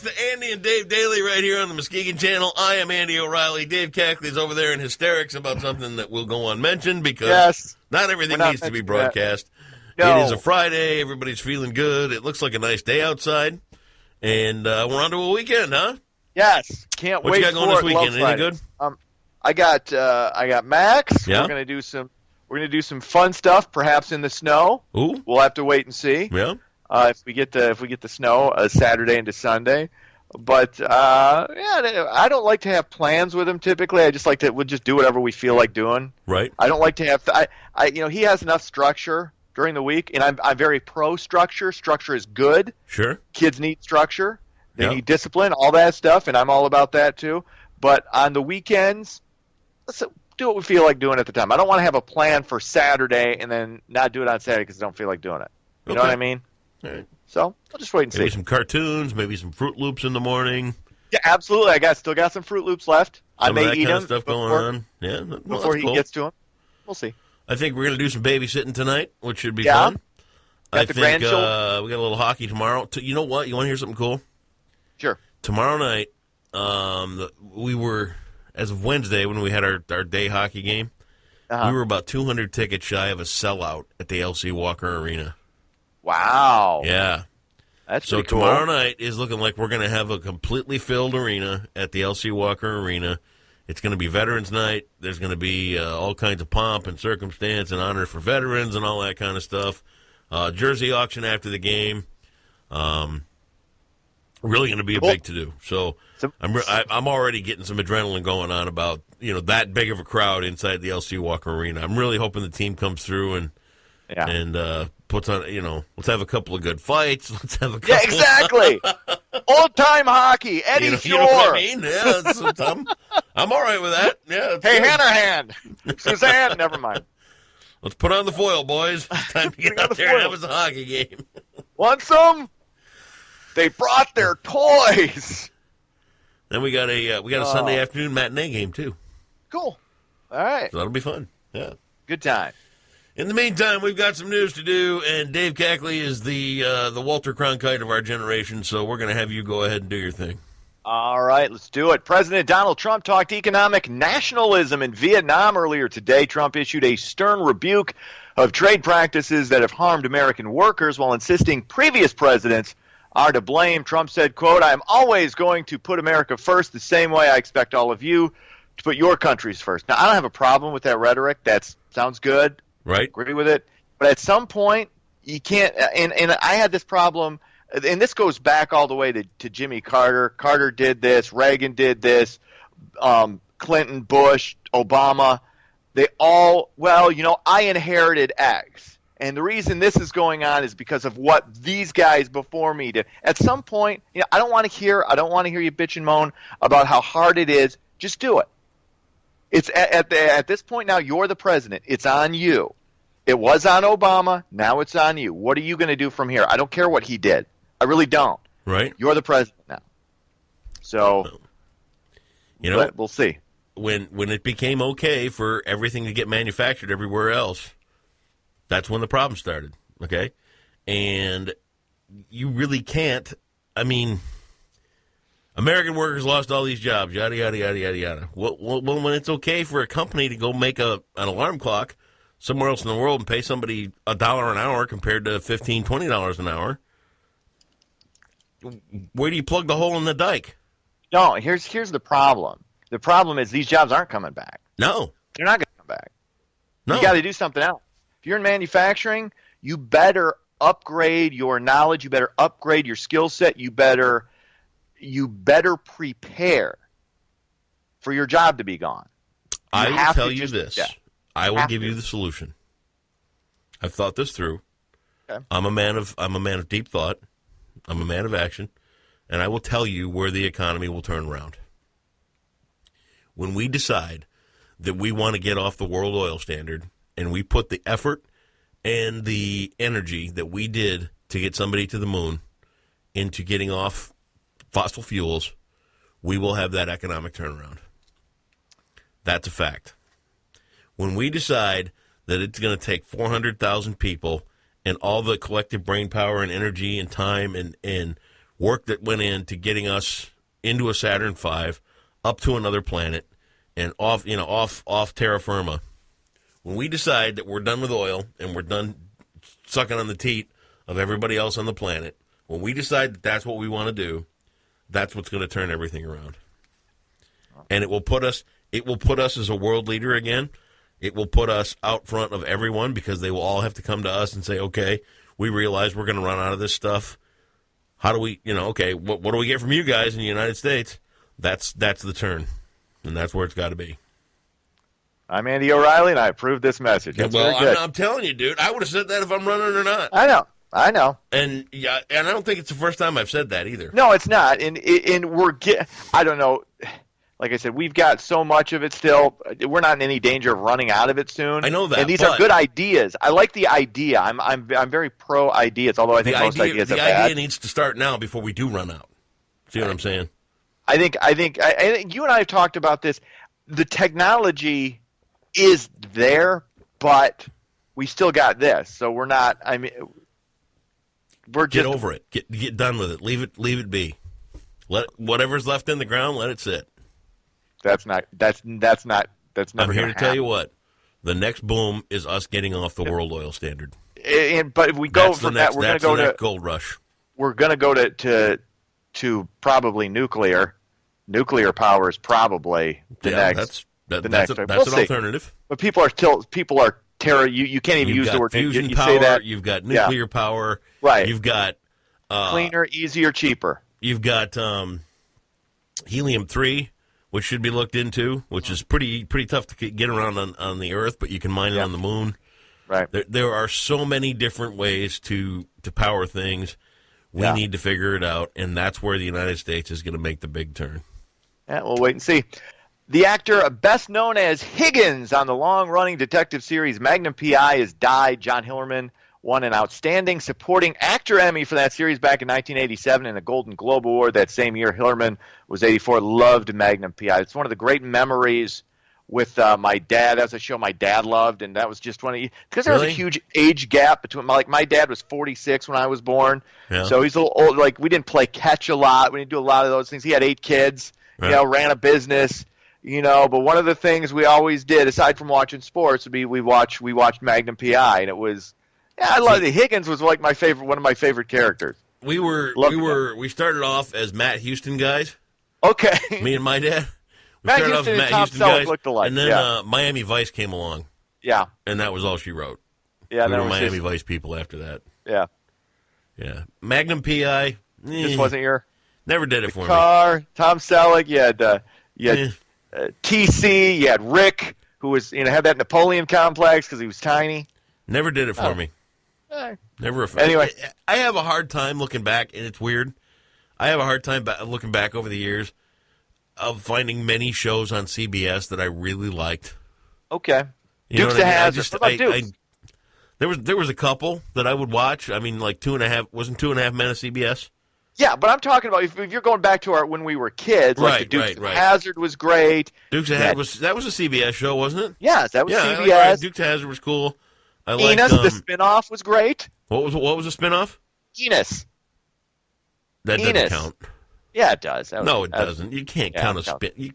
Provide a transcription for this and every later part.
to Andy and Dave Daly right here on the Muskegon Channel. I am Andy O'Reilly. Dave Cackley's over there in hysterics about something that will go unmentioned because not everything needs to be broadcast. No. It is a Friday. Everybody's feeling good. It looks like a nice day outside. And we're on to a weekend, huh? Yes. Can't wait for it. What you got going this weekend? Anything good? I got Max. Yeah. We're gonna do some fun stuff, perhaps in the snow. Ooh. We'll have to wait and see. Yeah. If we get the snow Saturday into Sunday. But I don't like to have plans with him typically. I just like to we'll just do whatever we feel like doing. Right. I don't like to have he has enough structure during the week, and I'm very pro structure. Structure is good. Sure. Kids need structure. They need discipline, all that stuff, and I'm all about that too. But on the weekends, let's do what we feel like doing at the time. I don't want to have a plan for Saturday and then not do it on Saturday because I don't feel like doing it. You know what I mean? All right. So I'll just wait and see. Maybe some cartoons, maybe some Froot Loops in the morning. Yeah, absolutely. Still got some Froot Loops left. I may eat them stuff going on. Yeah, before he gets to them. We'll see. I think we're going to do some babysitting tonight, which should be fun. I think we got a little hockey tomorrow. You know what? You want to hear something cool? Sure. Tomorrow night, we were, as of Wednesday when we had our day hockey game, we were about 200 tickets shy of a sellout at the LC Walker Arena. Wow. Yeah. That's so pretty cool. Tomorrow night is looking like we're going to have a completely filled arena at the LC Walker Arena. It's going to be Veterans Night. There's going to be all kinds of pomp and circumstance and honor for veterans and all that kind of stuff. Jersey auction after the game. Really going to be a big to-do. So I'm already getting some adrenaline going on about that big of a crowd inside the LC Walker Arena. I'm really hoping the team comes through and puts on, let's have a couple of good fights. Let's have a couple. Yeah, exactly. Old-time hockey, Eddie Shore. You know what I mean? Yeah, I'm all right with that. Yeah. Hey, Hannerhan. Suzanne, never mind. Let's put on the foil, boys. It's time to get out there and have us a hockey game. Want some? They brought their toys. Then we got a Sunday afternoon matinee game, too. Cool. All right. So that'll be fun. Yeah. Good time. In the meantime, we've got some news to do, and Dave Cackley is the Walter Cronkite of our generation, so we're going to have you go ahead and do your thing. All right, let's do it. President Donald Trump talked economic nationalism in Vietnam earlier today. Trump issued a stern rebuke of trade practices that have harmed American workers while insisting previous presidents are to blame. Trump said, quote, "I am always going to put America first the same way I expect all of you to put your countries first." Now, I don't have a problem with that rhetoric. That sounds good. Right. Agree with it. But at some point, you can't and I had this problem, and this goes back all the way to Jimmy Carter. Carter did this. Reagan did this. Clinton, Bush, Obama. They all, I inherited X. And the reason this is going on is because of what these guys before me did. At some point, I don't want to hear you bitch and moan about how hard it is. Just do it. It's at this point now, you're the president. It's on you. It was on Obama. Now it's on you. What are you going to do from here? I don't care what he did. I really don't. Right. You're the president now. So, we'll see. When it became okay for everything to get manufactured everywhere else, that's when the problem started. Okay, and you really can't. I mean, American workers lost all these jobs, yada, yada, yada, yada, yada. Well, when it's okay for a company to go make an alarm clock somewhere else in the world and pay somebody $1 an hour compared to $15, $20 an hour, where do you plug the hole in the dike? No, here's the problem. The problem is these jobs aren't coming back. No. They're not going to come back. No. You got to do something else. If you're in manufacturing, you better upgrade your knowledge. You better upgrade your skill set. You better prepare for your job to be gone. I will tell you this. Yeah, I will give you the solution. I've thought this through. Okay. I'm a man of deep thought. I'm a man of action, and I will tell you where the economy will turn around. When we decide that we want to get off the world oil standard and we put the effort and the energy that we did to get somebody to the moon into getting off fossil fuels, we will have that economic turnaround. That's a fact. When we decide that it's going to take 400,000 people and all the collective brain power and energy and time and work that went into getting us into a Saturn V, up to another planet, and off terra firma. When we decide that we're done with oil and we're done sucking on the teat of everybody else on the planet, when we decide that that's what we want to do, that's what's going to turn everything around. And it will put us as a world leader again. It will put us out front of everyone because they will all have to come to us and say, okay, we realize we're going to run out of this stuff. How do we, okay, what do we get from you guys in the United States? That's the turn, and that's where it's got to be. I'm Andy O'Reilly, and I approve this message. That's I'm telling you, dude, I would have said that if I'm running or not. I know. And I don't think it's the first time I've said that either. No, it's not. And I don't know. Like I said, we've got so much of it still. We're not in any danger of running out of it soon. I know that. And these are good ideas. I like the idea. I'm very pro ideas, although I think most ideas are bad. The idea needs to start now before we do run out. See what I'm saying? I think you and I have talked about this. The technology is there, but we still got this. So we're not. We're just get over it. Get done with it. Leave it be. Let whatever's left in the ground. Let it sit. That's not. I'm here to tell you what. The next boom is us getting off the world oil standard. But if we go from that, we're going to go to gold rush. We're going to go to probably nuclear. Nuclear power is probably the next. That's an alternative. But people are terror. You can't even use the word fusion you power. Say that. You've got nuclear power. Right. You've got cleaner, easier, cheaper. You've got helium-3, which should be looked into, which is pretty tough to get around on the Earth, but you can mine it on the moon. Right. There are so many different ways to power things. We need to figure it out, and that's where the United States is going to make the big turn. Yeah, we'll wait and see. The actor best known as Higgins on the long-running detective series Magnum PI has died. John Hillerman won an Outstanding Supporting Actor Emmy for that series back in 1987 and a Golden Globe Award that same year. Hillerman was 84, loved Magnum PI. It's one of the great memories with my dad. That was a show my dad loved, and that was just one of because there was a huge age gap between my dad was 46 when I was born, so he's a little old. Like we didn't play catch a lot, we didn't do a lot of those things. He had 8 kids, ran a business, But one of the things we always did, aside from watching sports, would be we watched Magnum PI, and it was I love it. Higgins was like one of my favorite characters. We started off as Matt Houston guys. Okay, me and my dad. Matt Houston and Tom Selleck looked alike. And then Miami Vice came along. Yeah. And that was all she wrote. Yeah, we were Miami Vice people after that. Yeah. Yeah. Magnum PI. This wasn't your... Never did it for me. Tom Selleck, you had TC, you had Rick, who was had that Napoleon complex because he was tiny. Never did it for me. Never. Anyway. I have a hard time looking back, and it's weird. I have a hard time looking back over the years of finding many shows on CBS that I really liked. Okay. Dukes of Hazzard. There was a couple that I would watch. I mean, like 2.5 wasn't 2.5 Men of CBS. Yeah, but I'm talking about if you're going back to when we were kids, like the Dukes of Hazzard was great. Dukes of Hazzard that was a CBS show, wasn't it? Yes, that was CBS. Dukes of Hazzard was cool. Enos, the spinoff was great. What was the spinoff? Enos. That doesn't count. Yeah, it does. No, it doesn't. You can't count a spin.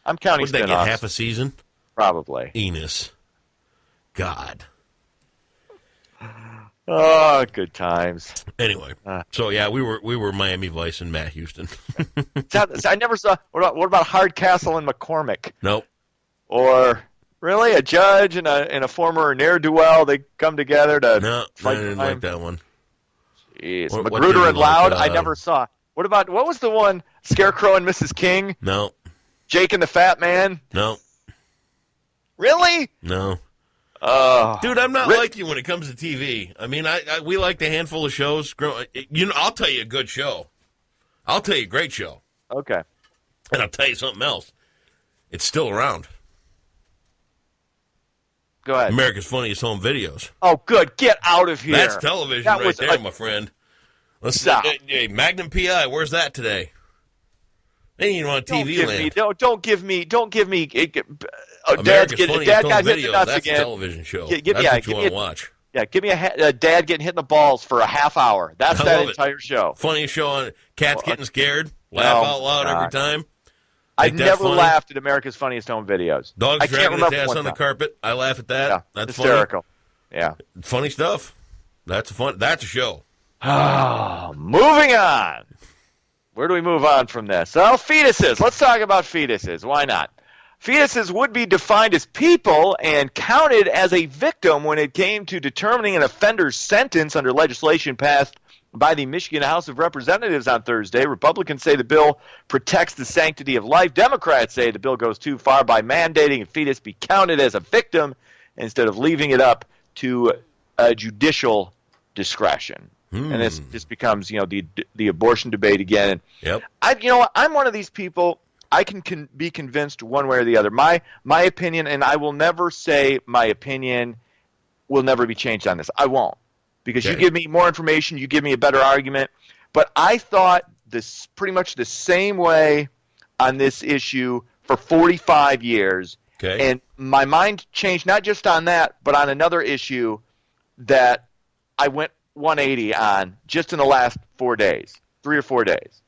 I'm counting spinoffs. Would that get half a season? Probably. Enos. God. Oh, good times. Anyway, so yeah, we were Miami Vice and Matt Houston. I never saw. What about Hardcastle and McCormick? Nope. Or really, a judge and a former ne'er-do-well, they come together to. No, I didn't like that one. Jeez, Magruder and Loud. I never saw. What was the one? Scarecrow and Mrs. King. No. Jake and the Fat Man. No. Really? No. Dude, I'm not like you when it comes to TV. I mean, we liked a handful of shows. I'll tell you a good show. I'll tell you a great show. Okay. And I'll tell you something else. It's still around. Go ahead. America's Funniest Home Videos. Oh, good. Get out of here. That's television right there, my friend. Let's stop. Hey, Magnum PI, where's that today? They ain't even on TV land. Don't give me. America's Funniest Home Videos. That's again. a television show. That's what you want to watch. Yeah, give me a dad getting hit in the balls for a half hour. That's that entire show. Funniest show on cats getting scared. Laugh out loud every time. I've never laughed at America's Funniest Home Videos. Dogs dragging its ass on the carpet. I laugh at that. Yeah, that's hysterical. Funny. Yeah, funny stuff. That's a show. Moving on. Where do we move on from this? Well, fetuses. Let's talk about fetuses. Why not? Fetuses would be defined as people and counted as a victim when it came to determining an offender's sentence under legislation passed by the Michigan House of Representatives on Thursday. Republicans say the bill protects the sanctity of life. Democrats say the bill goes too far by mandating a fetus be counted as a victim instead of leaving it up to judicial discretion. And this just becomes, the abortion debate again. Yep. I'm one of these people. I can be convinced one way or the other. My opinion, and I will never say my opinion will never be changed on this. I won't. Because you give me more information, you give me a better argument. But I thought this pretty much the same way on this issue for 45 years. Okay. And my mind changed not just on that, but on another issue that I went 180 on just in the last 4 days, 3 or 4 days.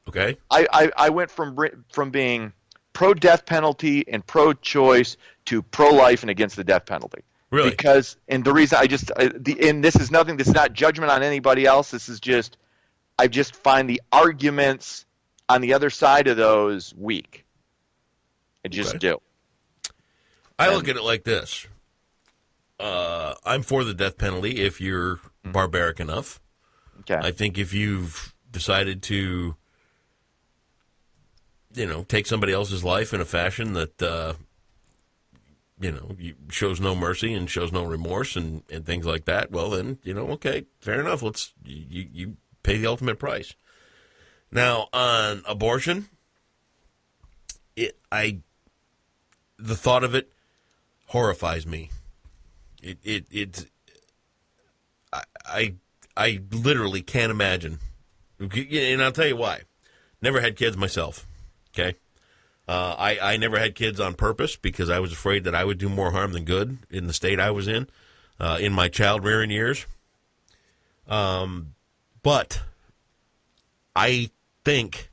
Okay. I went from being pro-death penalty and pro-choice to pro-life and against the death penalty. Really? Because, and the reason and this is nothing, this is not judgment on anybody else. This is just, I just find the arguments on the other side of those weak. I just do. I look at it like this. I'm for the death penalty if you're barbaric enough. Okay. I think if you've decided to, take somebody else's life in a fashion that, shows no mercy and shows no remorse and things like that, well then, okay, fair enough. You pay the ultimate price. Now, on abortion, the thought of it horrifies me. I literally can't imagine. And I'll tell you why. Never had kids myself, okay? I never had kids on purpose because I was afraid that I would do more harm than good in the state I was in my child-rearing years. But I think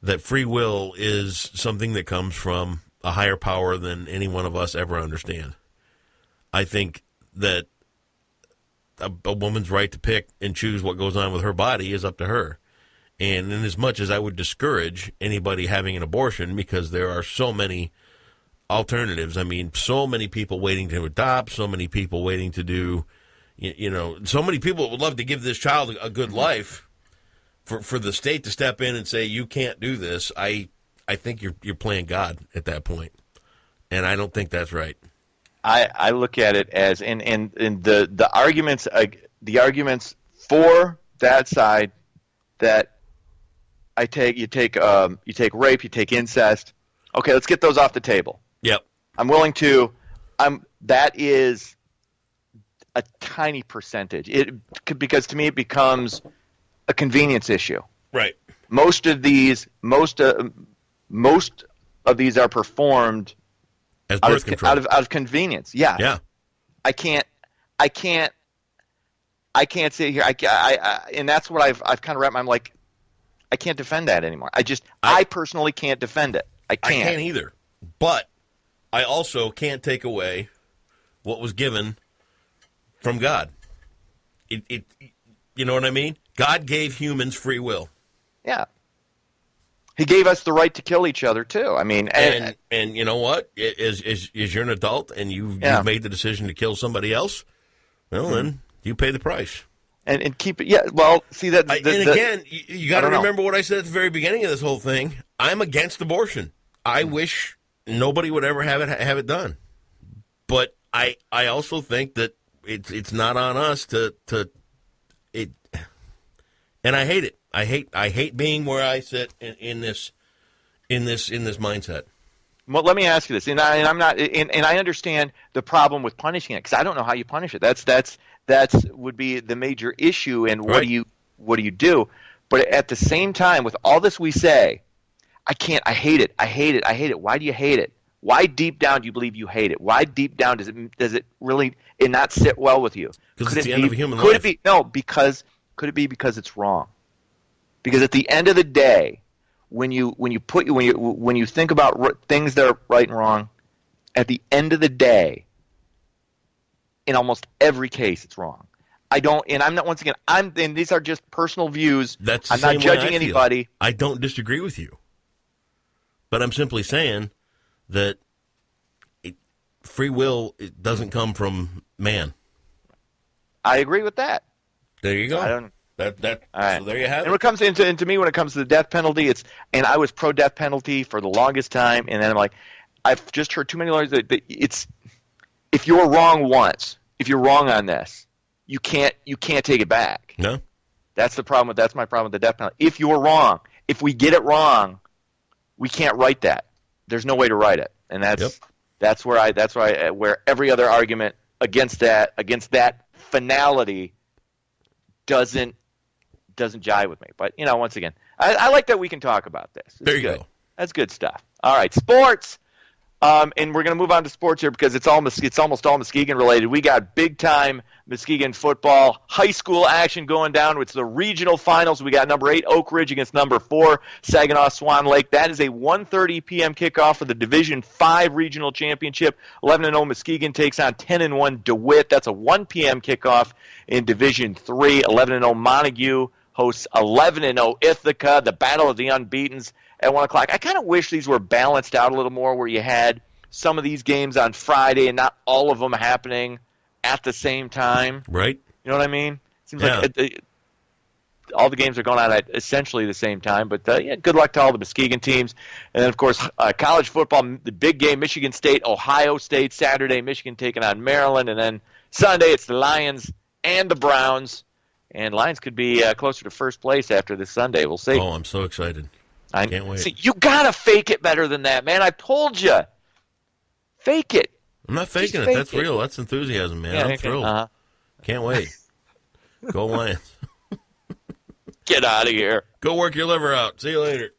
that free will is something that comes from a higher power than any one of us ever understand. I think that a woman's right to pick and choose what goes on with her body is up to her. And in as much as I would discourage anybody having an abortion because there are so many alternatives, I mean, so many people waiting to adopt, so many people waiting to do, so many people would love to give this child a good life for the state to step in and say, you can't do this. I think you're playing God at that point. And I don't think that's right. I look at it as in the arguments for that side that you take rape, you take incest. Okay, let's get those off the table. Yep. I'm willing to. That is a tiny percentage. Because to me it becomes a convenience issue. Right. Most of these are performed as birth control. Out of convenience. Yeah. Yeah. I can't sit here. And that's what I've kind of wrapped. I'm like, I can't defend that anymore. I personally can't defend it. I can't. I can't either. But I also can't take away what was given from God. You know what I mean? God gave humans free will. Yeah. He gave us the right to kill each other too. I mean, and you know what? Is you're an adult and you've made the decision to kill somebody else? Well, then you pay the price. And keep it. Yeah. Well, see that. Again, you got to remember what I said at the very beginning of this whole thing. I'm against abortion. I wish nobody would ever have it done. But I also think that it's not on us to it. And I hate it. I hate being where I sit in this mindset. Well, let me ask you this, and I'm not, and I understand the problem with punishing it because I don't know how you punish it. That's would be the major issue. And what do you do? But at the same time, with all this we say, I can't. I hate it. I hate it. I hate it. Why do you hate it? Why deep down do you believe you hate it? Why deep down does it really not sit well with you? Because it's the end of a human life. Could it be could it be because it's wrong? Because at the end of the day, when you think about things that are right and wrong, at the end of the day, in almost every case, it's wrong. I'm not, once again, and these are just personal views. I'm not judging anybody. I don't disagree with you. But I'm simply saying that free will doesn't come from man. I agree with that. There you go. All right. So there you have it. And when it comes to me, when it comes to the death penalty, and I was pro death penalty for the longest time, and then I'm like, I've just heard too many lawyers that it's, if you're wrong once, if you're wrong on this, you can't take it back. No. That's my problem with the death penalty. If you're wrong, if we get it wrong, we can't write that. There's no way to write it, and that's where every other argument against that finality doesn't jive with me. But once again, I like that we can talk about this. There you go. That's good stuff. All right, sports. And we're going to move on to sports here because it's almost all Muskegon related. We got big time Muskegon football, high school action going down. It's the regional finals. We got number 8 Oak Ridge against number 4 Saginaw Swan Lake. That is a 1:30 p.m. kickoff for the Division 5 regional championship. 11-0 Muskegon takes on 10-1 DeWitt. That's a 1 p.m. kickoff in Division 3. 11-0 Montague hosts 11-0 Ithaca. The battle of the unbeatens at 1 o'clock. I kind of wish these were balanced out a little more, where you had some of these games on Friday and not all of them happening at the same time. Right. You know what I mean? Seems like all the games are going on at essentially the same time. But good luck to all the Muskegon teams. And then, of course, college football, the big game, Michigan State, Ohio State. Saturday, Michigan taking on Maryland. And then Sunday, it's the Lions and the Browns. And Lions could be closer to first place after this Sunday. We'll see. Oh, I'm so excited. I can't wait. See, you got to fake it better than that, man. I told you. Fake it. I'm not faking it. That's real. That's enthusiasm, man. I'm thrilled. Uh-huh. Can't wait. Go Lions. Get out of here. Go work your liver out. See you later.